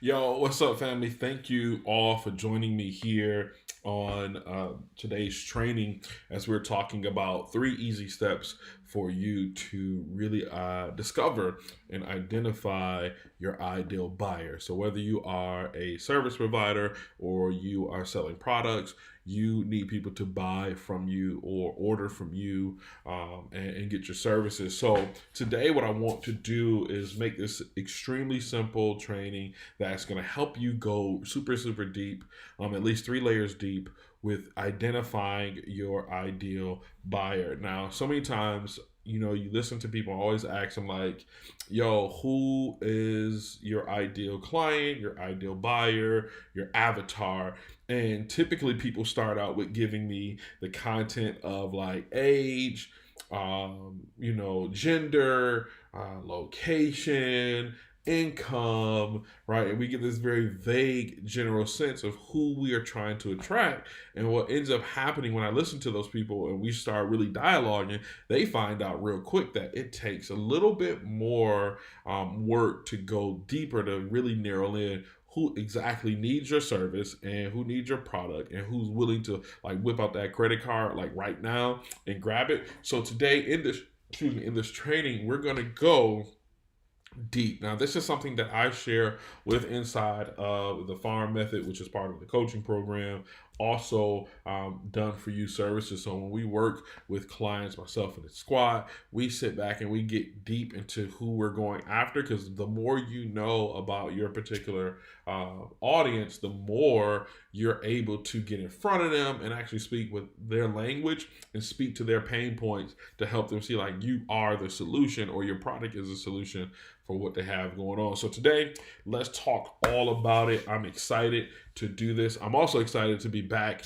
Yo, what's up, family? Thank you all for joining me here on today's training as we're talking about 3 easy steps for you to really discover and identify your ideal buyer. So, whether you are a service provider or you are selling products, you need people to buy from you or order from you and get your services. So, today, what I want to do is make this extremely simple training that's going to help you go super, super deep, at least 3 layers deep, with identifying your ideal buyer. Now, so many times, you listen to people, always ask them, like, yo, who is your ideal client, your ideal buyer, your avatar? And typically, people start out with giving me the content of like age, gender, location, income, right? And we get this very vague general sense of who we are trying to attract. And what ends up happening when I listen to those people and we start really dialoguing, they find out real quick that it takes a little bit more work to go deeper to really narrow in who exactly needs your service and who needs your product and who's willing to like whip out that credit card like right now and grab it. So today in this training, we're gonna go deep. Now, this is something that I share with inside of the Farm Method, which is part of the coaching program. Also, done for you services. So when we work with clients, myself and the squad, we sit back and we get deep into who we're going after. Because the more you know about your particular audience, the more you're able to get in front of them and actually speak with their language and speak to their pain points to help them see like you are the solution or your product is a solution for what they have going on. So today, let's talk all about it. I'm excited to do this. I'm also excited to be back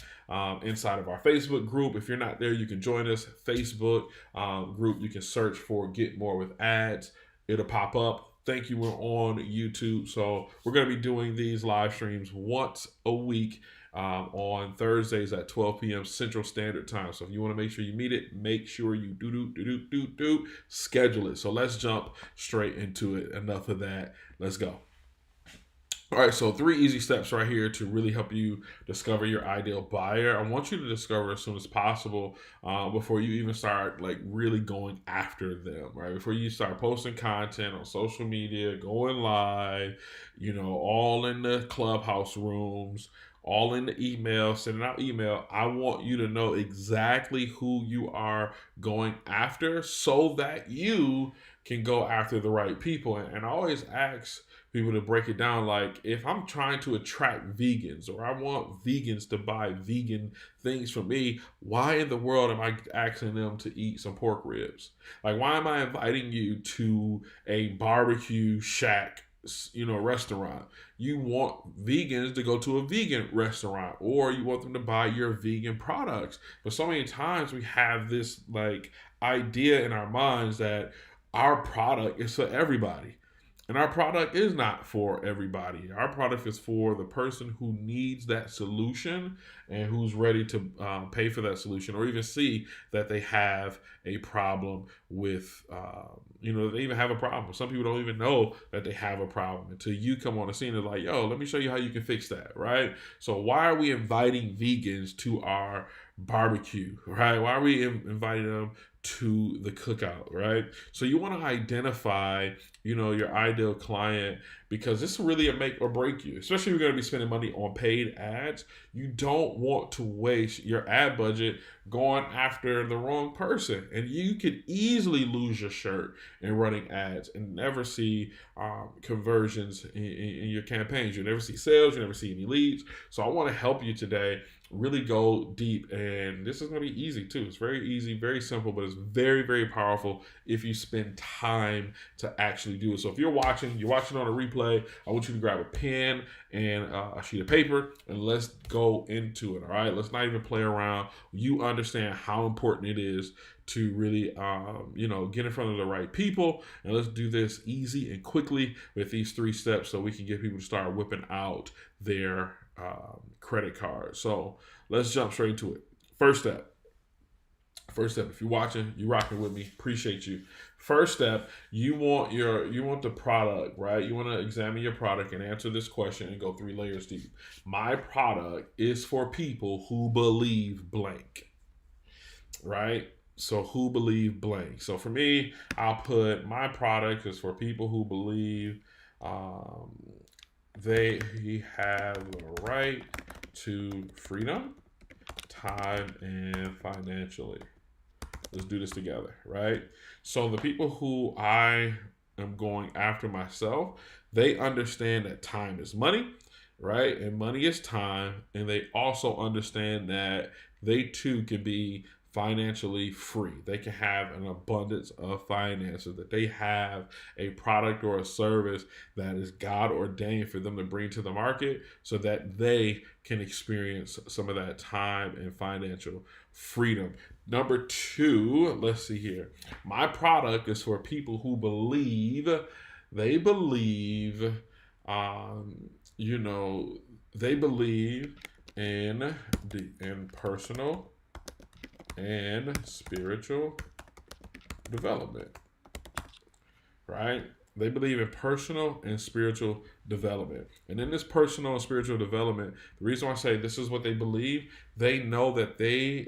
inside of our Facebook group. If you're not there, you can join us. Facebook group, you can search for Get More with Ads. It'll pop up. Thank you. We're on YouTube. So we're going to be doing these live streams once a week on Thursdays at 12 p.m. Central Standard Time. So if you want to make sure you meet it, make sure you schedule it. So let's jump straight into it. Enough of that. Let's go. All right, so 3 easy steps right here to really help you discover your ideal buyer. I want you to discover as soon as possible before you even start like really going after them, right? Before you start posting content on social media, going live, all in the clubhouse rooms, all in the email, sending out email. I want you to know exactly who you are going after so that you can go after the right people. And I always ask people to break it down, like if I'm trying to attract vegans or I want vegans to buy vegan things from me, why in the world am I asking them to eat some pork ribs? Like, why am I inviting you to a barbecue shack restaurant? You want vegans to go to a vegan restaurant, or you want them to buy your vegan products. But so many times we have this like idea in our minds that our product is for everybody. And our product is not for everybody. Our product is for the person who needs that solution and who's ready to pay for that solution, or even see that they have a problem with, they even have a problem. Some people don't even know that they have a problem until you come on the scene and like, yo, let me show you how you can fix that, right? So why are we inviting vegans to our barbecue, right? Why are we inviting them to the cookout, right? So you want to identify, your ideal client, because this is really a make or break you, especially if you're going to be spending money on paid ads. You don't want to waste your ad budget going after the wrong person. And you could easily lose your shirt in running ads and never see conversions in your campaigns. You never see sales, you never see any leads. So I want to help you today really go deep, and this is going to be easy too. It's very easy, very simple, but it's very, very powerful if you spend time to actually do it. So if you're watching on a replay, I want you to grab a pen and a sheet of paper, and let's go into it. All right, let's not even play around. You understand how important it is to really get in front of the right people, and let's do this easy and quickly with these 3 steps so we can get people to start whipping out their credit card. So let's jump straight into it. First step, First step, if you're watching, you rocking with me, appreciate you. First step, you want the product, right? You want to examine your product and answer this question and go 3 layers deep. My product is for people who believe blank, right? So who believe blank. So for me, I'll put my product is for people who believe um, they have the right to freedom, time, and financially. Let's do this together, right? So the people who I am going after myself, they understand that time is money, right? And money is time. And they also understand that they too can be financially free. They can have an abundance of finances, that they have a product or a service that is God ordained for them to bring to the market so that they can experience some of that time and financial freedom. Number 2, let's see here. My product is for people who believe, they believe, you know, they believe in personal and spiritual development, right? They believe in personal and spiritual development. And in this personal and spiritual development, the reason why I say this is what they believe, they know that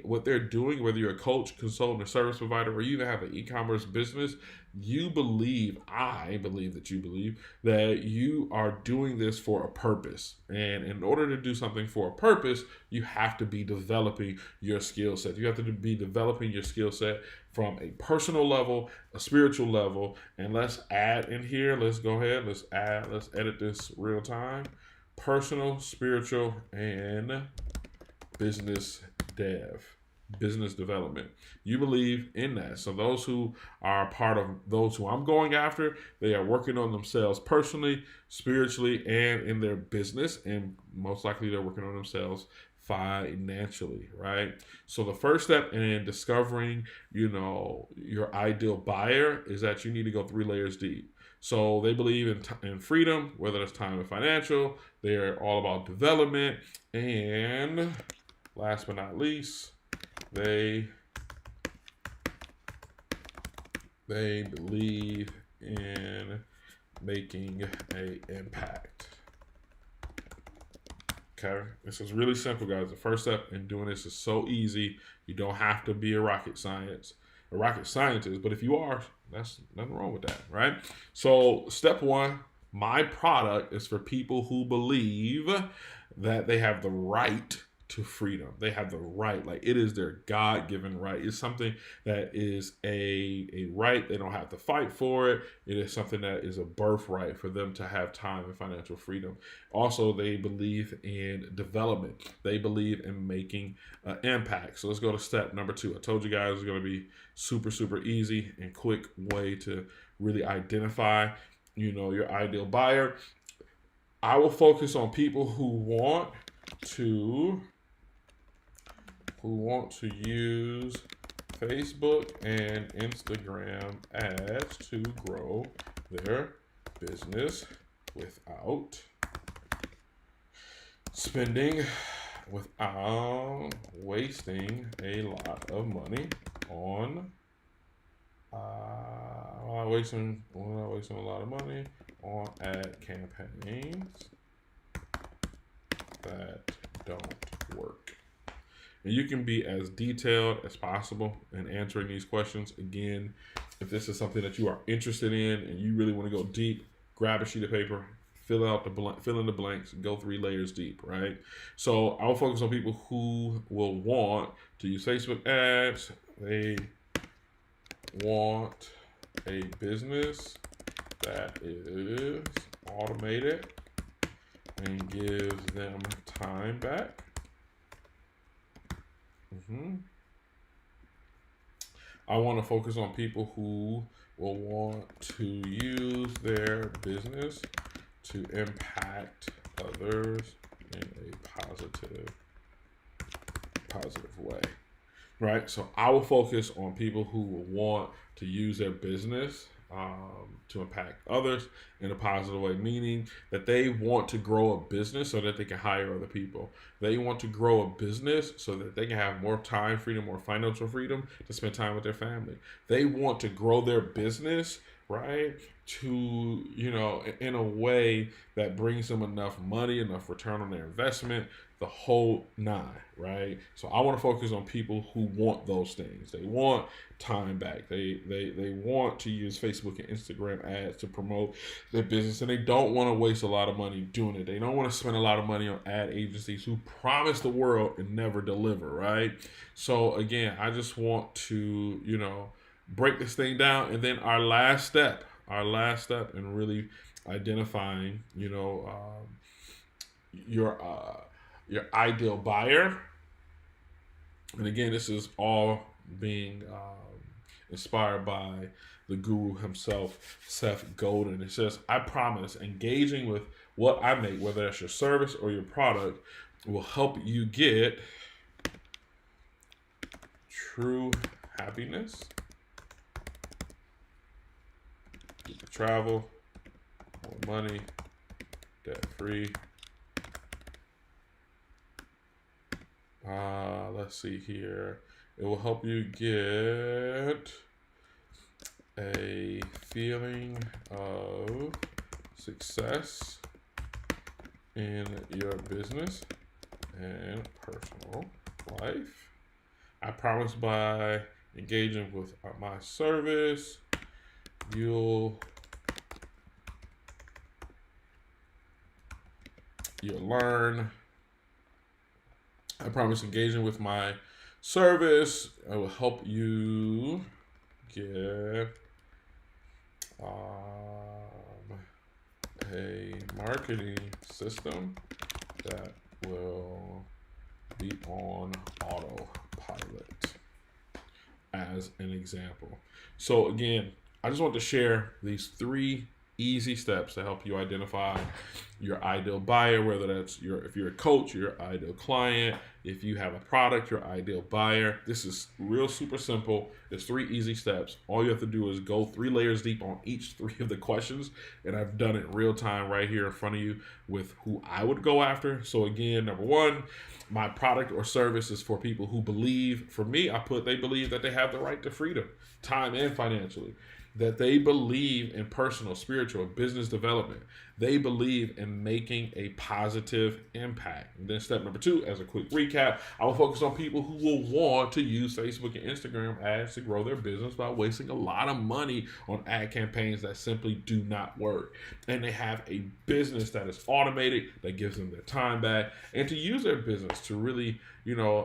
what they're doing, whether you're a coach, consultant, or service provider, or you even have an e-commerce business, I believe that you believe that you are doing this for a purpose. And in order to do something for a purpose, you have to be developing your skill set. You have to be developing your skill set from a personal level, a spiritual level. And let's add in here, let's go ahead, let's edit this real time. Personal, spiritual, and business development. You believe in that. So those who are part of those who I'm going after, they are working on themselves personally, spiritually, and in their business. And most likely they're working on themselves financially, right? So the first step in discovering, your ideal buyer is that you need to go 3 layers deep. So they believe in freedom, whether it's time and financial. They're all about development. And last but not least, they believe in making an impact. Okay, this is really simple, guys. The first step in doing this is so easy. You don't have to be a rocket scientist, but if you are, that's nothing wrong with that, right? So step 1, my product is for people who believe that they have the right to freedom. They have the right, like it is their God-given right. It's something that is a right. They don't have to fight for it. It is something that is a birthright for them to have time and financial freedom. Also, they believe in development. They believe in making an impact. So let's go to step number 2. I told you guys it's going to be super, super easy and quick way to really identify, your ideal buyer. I will focus on people who want to use Facebook and Instagram ads to grow their business without wasting a lot of money on wasting a lot of money on ad campaigns that don't work. And you can be as detailed as possible in answering these questions. Again, if this is something that you are interested in and you really want to go deep, grab a sheet of paper, fill in the blanks, and go 3 layers deep, right? So I'll focus on people who will want to use Facebook ads. They want a business that is automated and gives them time back. I want to focus on people who will want to use their business to impact others in a positive way. Right? So I will focus on people who will want to use their business to impact others in a positive way, meaning that they want to grow a business so that they can hire other people. They want to grow a business so that they can have more time freedom, more financial freedom to spend time with their family. They want to grow their business, right, to, in a way that brings them enough money, enough return on their investment, the whole nine, right? So I want to focus on people who want those things. They want time back. They want to use Facebook and Instagram ads to promote their business, and they don't want to waste a lot of money doing it. They don't want to spend a lot of money on ad agencies who promise the world and never deliver, right? So again, I just want to, break this thing down. And then our last step in really identifying, your ideal buyer. And again, this is all being inspired by the guru himself, Seth Godin. It says, I promise engaging with what I make, whether that's your service or your product, will help you get true happiness, travel, more money, debt free. Let's see here. It will help you get a feeling of success in your business and personal life. I promise by engaging with my service, you'll learn. I promise engaging with my service, I will help you get a marketing system that will be on autopilot, as an example. So again, I just want to share these 3 easy steps to help you identify your ideal buyer, whether that's if you're a coach, your ideal client, if you have a product, your ideal buyer. This is real super simple. There's 3 easy steps. All you have to do is go 3 layers deep on each 3 of the questions. And I've done it real time right here in front of you with who I would go after. So again, number 1, my product or service is for people who believe, for me, they believe that they have the right to freedom, time and financially. That they believe in personal, spiritual, business development. They believe in making a positive impact. And then step number 2, as a quick recap, I will focus on people who will want to use Facebook and Instagram ads to grow their business by wasting a lot of money on ad campaigns that simply do not work. And they have a business that is automated, that gives them their time back, and to use their business to really,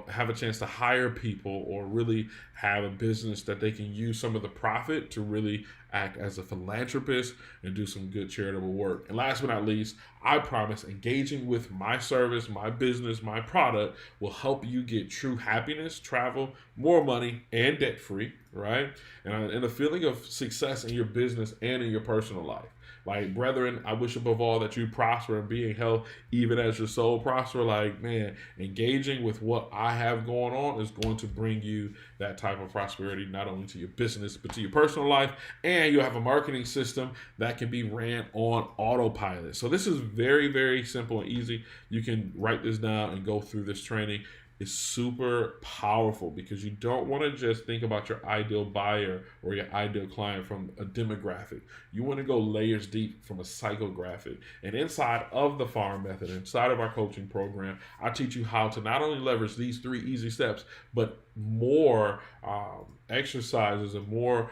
have a chance to hire people, or really have a business that they can use some of the profit to really act as a philanthropist and do some good charitable work. And last but not least, I promise engaging with my service, my business, my product will help you get true happiness, travel, more money, and debt free, right? And a feeling of success in your business and in your personal life. Like, brethren, I wish above all that you prosper and be in health, even as your soul prosper. Like, man, engaging with what I have going on is going to bring you that type of prosperity, not only to your business, but to your personal life. And you'll have a marketing system that can be ran on autopilot. So this is very, very simple and easy. You can write this down and go through this training. Is super powerful, because you don't want to just think about your ideal buyer or your ideal client from a demographic. You want to go layers deep from a psychographic. And inside of the FARM method, inside of our coaching program, I teach you how to not only leverage these 3 easy steps, but more exercises and more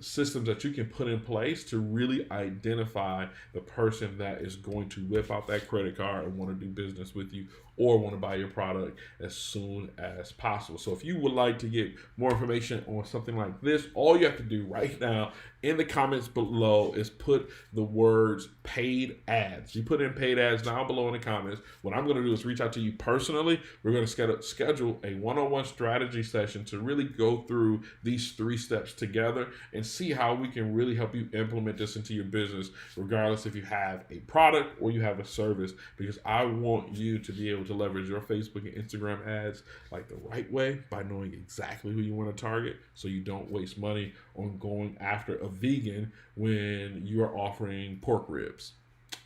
systems that you can put in place to really identify the person that is going to whip out that credit card and want to do business with you, or want to buy your product as soon as possible. So if you would like to get more information on something like this, all you have to do right now in the comments below is put the words paid ads. You put in paid ads down below in the comments. What I'm going to do is reach out to you personally. We're going to schedule a one-on-one strategy strategy session to really go through these 3 steps together and see how we can really help you implement this into your business, regardless if you have a product or you have a service, because I want you to be able to leverage your Facebook and Instagram ads like the right way by knowing exactly who you want to target, so you don't waste money on going after a vegan when you are offering pork ribs.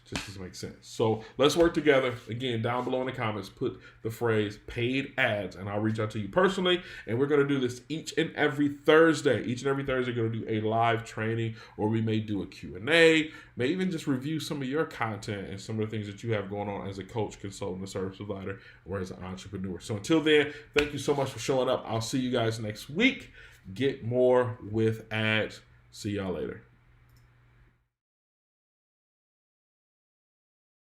Just doesn't make sense. So let's work together. Again, down below in the comments, put the phrase paid ads, and I'll reach out to you personally. And we're going to do this each and every Thursday. Each and every Thursday, we're going to do a live training, or we may do a Q&A, may even just review some of your content and some of the things that you have going on as a coach, consultant, a service provider, or as an entrepreneur. So until then, thank you so much for showing up. I'll see you guys next week. Get more with ads. See y'all later.